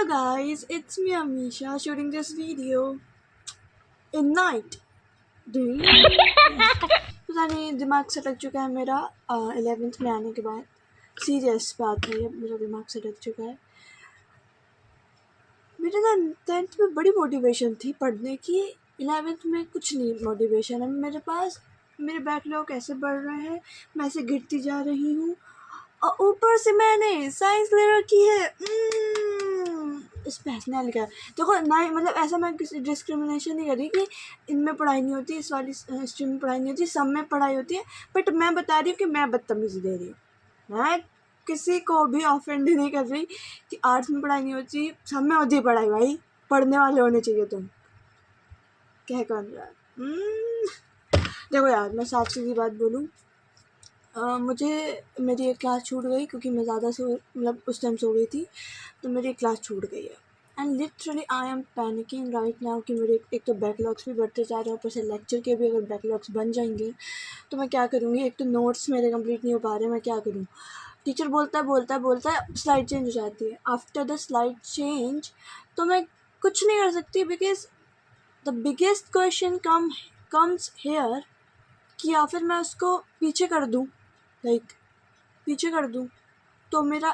Hello guys, it's me Amisha shooting this video in night. पता नहीं दिमाग सटक चुका है मेरा 11th में आने के बाद। सीरियस बात है, ये मेरा दिमाग सटक चुका है। मेरे ना 10th में बड़ी मोटिवेशन थी पढ़ने की, 11th में कुछ नहीं मोटिवेशन है मेरे पास। मेरे बैकलॉग ऐसे बढ़ रहे हैं, मैं ऐसे गिरती जा रही हूँ और ऊपर से मैंने साइंस ले रखी है। इस पे हंसने वाली क्या देखो ना, मतलब ऐसा मैं किसी डिस्क्रिमिनेशन नहीं कर रही कि इनमें पढ़ाई नहीं होती, इस वाली स्ट्रीम में पढ़ाई नहीं होती, सब में पढ़ाई होती है। बट मैं बता रही हूँ कि मैं बदतमीजी दे रही हूँ। मैं किसी को भी ऑफेंड नहीं कर रही कि आर्ट्स में पढ़ाई नहीं होती, सब में होती है पढ़ाई। भाई पढ़ने वाले होने चाहिए तुम। कह कौन रहा है? देखो यार, मैं साफ सीधी बात बोलूँ, मुझे मेरी एक क्लास छूट गई क्योंकि मैं ज़्यादा मतलब उस टाइम सो गई थी, तो मेरी एक क्लास छूट गई है। And literally I am panicking right now कि मेरे एक तो बैकलॉग्स भी बढ़ते जा रहे हैं, ऊपर से लेक्चर के भी अगर बैकलॉग्स बन जाएंगे तो मैं क्या करूँगी। एक तो नोट्स मेरे कंप्लीट नहीं हो पा रहे, मैं क्या करूँ। टीचर बोलता है स्लाइड चेंज हो जाती है। आफ्टर द स्लाइड चेंज तो मैं कुछ नहीं कर सकती, because the biggest question comes here कि या फिर मैं उसको पीछे कर दूँ, पीछे कर दूँ तो मेरा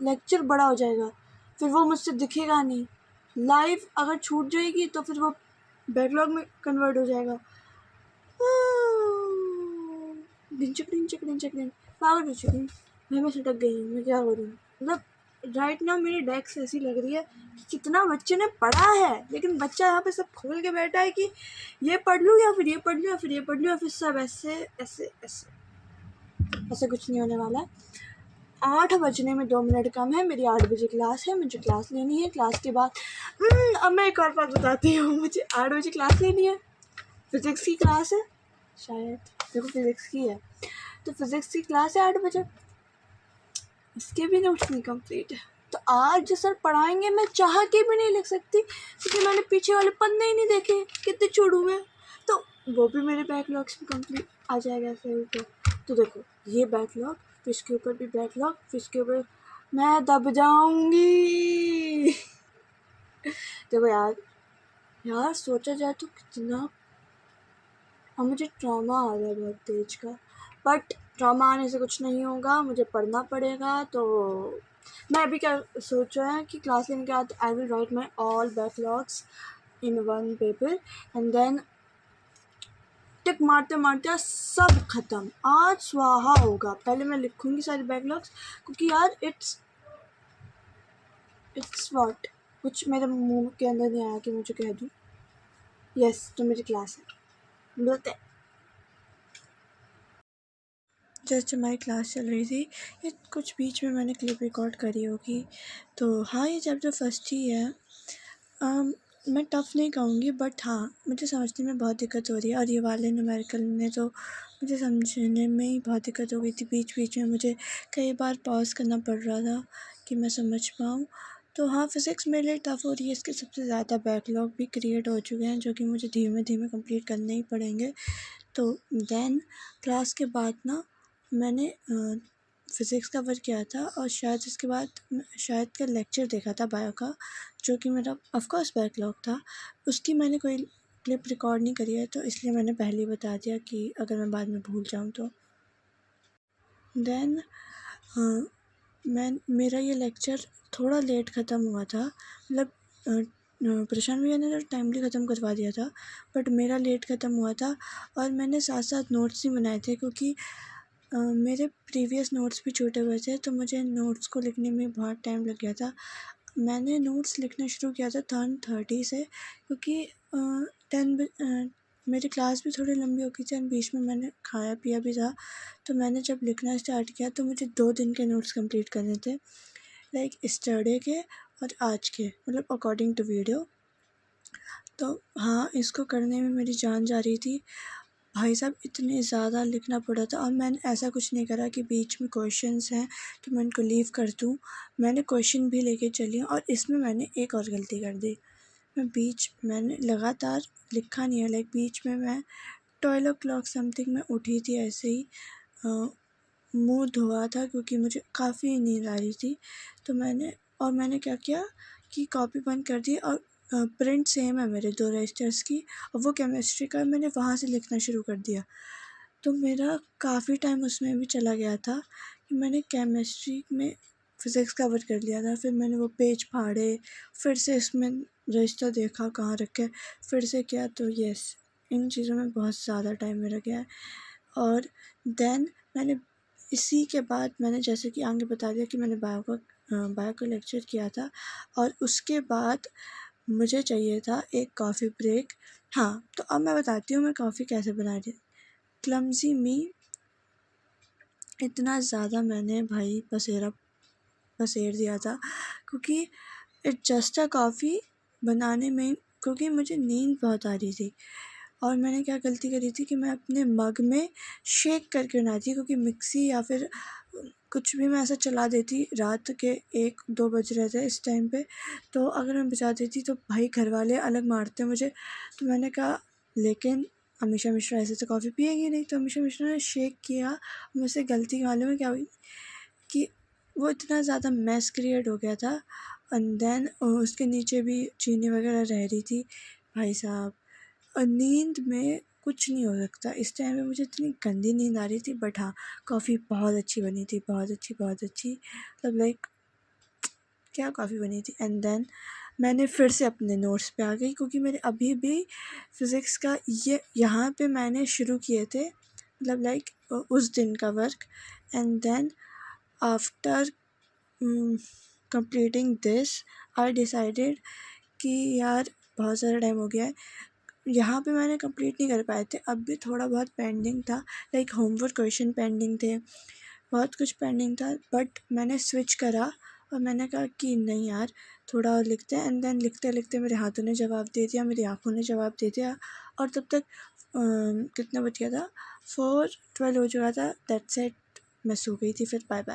लेक्चर बड़ा हो जाएगा, फिर वो मुझसे दिखेगा नहीं। लाइव अगर छूट जाएगी तो फिर वो बैकलॉग में कन्वर्ट हो जाएगा। पागल हो चुकी हूँ मैं सटक गई हूँ, मैं क्या करूँ। मतलब राइट नाउ मेरी डेस्क ऐसी लग रही है कि कितना बच्चे ने पढ़ा है, लेकिन बच्चा यहाँ पे सब खोल के बैठा है कि ये पढ़ लूँ या फिर ये पढ़ लूँ या फिर ये पढ़ लूँ या फिर सब ऐसे ऐसे ऐसे। ऐसे कुछ नहीं होने वाला। 8 बजने में 2 मिनट कम है, मेरी 8 बजे क्लास है, मुझे क्लास लेनी है। क्लास के बाद अब मैं एक और बात बताती हूँ, मुझे 8 बजे क्लास लेनी है। फिज़िक्स की क्लास है शायद, देखो फिज़िक्स की है, तो फिज़िक्स की क्लास है 8 बजे। इसके भी नोट्स नहीं कंप्लीट है, तो आज जो सर पढ़ाएंगे मैं चाह के भी नहीं लिख सकती क्योंकि मैंने पीछे वाले पन्ने ही नहीं देखे कितने छोड़ू मैं, तो वो भी मेरे बैकलॉग्स में कंप्लीट आ जाएगा ऐसे ऊपर। तो देखो ये बैकलॉग, फिर इसके ऊपर भी बैकलॉग, फिर इसके ऊपर मैं दब जाऊंगी। देखो यार सोचा जाए तो कितना, और मुझे ट्रॉमा आ गया बहुत तेज का, बट ट्रॉमा आने से कुछ नहीं होगा, मुझे पढ़ना पड़ेगा। तो मैं अभी क्या सोच रहा है कि क्लास लेने के बाद I will write my all backlogs in one paper and then tick मारते मारते सब खत्म, आज स्वाहा होगा। पहले मैं लिखूंगी सारे बैकलॉग्स क्योंकि यार इट्स व्हाट, कुछ मेरे मुंह के अंदर नहीं आया कि मुझे कह दूँ यस तो मेरी क्लास है। बोलते जस्ट हमारी क्लास चल रही थी, ये कुछ बीच में मैंने क्लिप रिकॉर्ड करी होगी। तो हाँ, ये चैप्टर फर्स्ट ही है। मैं टफ़ नहीं कहूँगी, बट हाँ मुझे समझने में बहुत दिक्कत हो रही है, और ये वाले न्यूमेरिकल ने तो मुझे समझने में ही बहुत दिक्कत हो गई थी। बीच बीच में मुझे कई बार पॉज करना पड़ रहा था कि मैं समझ पाऊँ। तो हाँ, फिज़िक्स मेरे लिए टफ़ हो रही है, इसके सबसे ज़्यादा बैकलॉग भी क्रिएट हो चुके हैं जो कि मुझे धीमे धीमे कंप्लीट करने ही पड़ेंगे। तो देन क्लास के बाद ना मैंने फ़िज़िक्स कवर किया था, और शायद इसके बाद शायद का लेक्चर देखा था बायो का, जो कि मेरा ऑफ कोर्स बैकलॉग था। उसकी मैंने कोई क्लिप रिकॉर्ड नहीं करी है, तो इसलिए मैंने पहले ही बता दिया कि अगर मैं बाद में भूल जाऊँ तो। देन मेरा ये लेक्चर थोड़ा लेट ख़त्म हुआ था, मतलब प्रशांत भैया ने तो टाइमली ख़त्म करवा दिया था, बट मेरा लेट ख़त्म हुआ था। और मैंने साथ साथ नोट्स ही बनाए थे क्योंकि मेरे प्रीवियस नोट्स भी छूटे हुए थे, तो मुझे नोट्स को लिखने में बहुत टाइम लग गया था। मैंने नोट्स लिखना शुरू किया था 10:30 से, क्योंकि 10 मेरी क्लास भी थोड़ी लंबी हो गई थी, और बीच में मैंने खाया पिया भी था। तो मैंने जब लिखना स्टार्ट किया तो मुझे 2 दिन के नोट्स कंप्लीट करने थे, लाइक स्टरडे के और आज के, मतलब अकॉर्डिंग टू वीडियो। तो हाँ, इसको करने में मेरी जान जा रही थी भाई साहब, इतने ज़्यादा लिखना पड़ा था। और मैंने ऐसा कुछ नहीं करा कि बीच में क्वेश्चंस हैं तो मैं उनको लीव कर दूँ, मैंने क्वेश्चन भी लेके चली हूँ। और इसमें मैंने एक और गलती कर दी, मैंने लगातार लिखा नहीं है, लाइक बीच में मैं 12 o'clock समथिंग में उठी थी, ऐसे ही मुँह धोआ था क्योंकि मुझे काफ़ी नींद आ रही थी। तो मैंने क्या किया कि कॉपी बंद कर दी और प्रिंट सेम है मेरे 2 रजिस्टर्स की और वो केमिस्ट्री का, मैंने वहाँ से लिखना शुरू कर दिया। तो मेरा काफ़ी टाइम उसमें भी चला गया था कि मैंने केमिस्ट्री में फ़िज़िक्स कवर कर लिया था। फिर मैंने वो पेज फाड़े, फिर से इसमें रजिस्टर देखा कहाँ रखे, फिर से किया। तो येस, इन चीज़ों में बहुत ज़्यादा टाइम मेरा गया है। और देन मैंने इसी के बाद मैंने जैसे कि आगे बता दिया कि मैंने बायो का लेक्चर किया था और उसके बाद मुझे चाहिए था एक कॉफ़ी ब्रेक। हाँ, तो अब मैं बताती हूँ मैं कॉफ़ी कैसे बना रही। क्लमज़ी मी, इतना ज़्यादा मैंने भाई पसेर दिया था क्योंकि इट्स जस्ट अ कॉफ़ी बनाने में, क्योंकि मुझे नींद बहुत आ रही थी। और मैंने क्या गलती करी थी कि मैं अपने मग में शेक करके बनाती, क्योंकि मिक्सी या फिर कुछ भी मैं ऐसा चला देती, रात के 1-2 बज रहे थे इस टाइम पे, तो अगर मैं बजा देती तो भाई घर वाले अलग मारते मुझे। तो मैंने कहा लेकिन अमीषा मिश्रा ऐसे तो कॉफ़ी पिएगी नहीं। तो अमीषा मिश्रा ने शेक किया, मुझसे गलती मालूम है क्या हुई कि वो इतना ज़्यादा मैस क्रिएट हो गया था एंड देन उसके नीचे भी चीनी वगैरह रह रही थी भाई साहब। और नींद में कुछ नहीं हो सकता इस टाइम पे, मुझे इतनी गंदी नींद आ रही थी। बट हाँ, कॉफ़ी बहुत अच्छी बनी थी, बहुत अच्छी, मतलब लाइक क्या कॉफ़ी बनी थी। एंड देन मैंने फिर से अपने नोट्स पे आ गई, क्योंकि मेरे अभी भी फ़िज़िक्स का ये यहाँ पे मैंने शुरू किए थे, मतलब लाइक उस दिन का work. And then after completing this I decided कि यार बहुत ज़्यादा टाइम हो गया है। यहाँ पे मैंने कंप्लीट नहीं कर पाए थे, अब भी थोड़ा बहुत पेंडिंग था, लाइक होमवर्क क्वेश्चन पेंडिंग थे, बहुत कुछ पेंडिंग था। बट मैंने स्विच करा और मैंने कहा कि नहीं यार, थोड़ा और लिखते हैं। एंड देन लिखते लिखते मेरे हाथों ने जवाब दे दिया, मेरी आँखों ने जवाब दे दिया। और तब तक कितना बज गया था, 4:12 हो चुका था। दैट्स इट, मैं सो गई थी। फिर बाय बाय।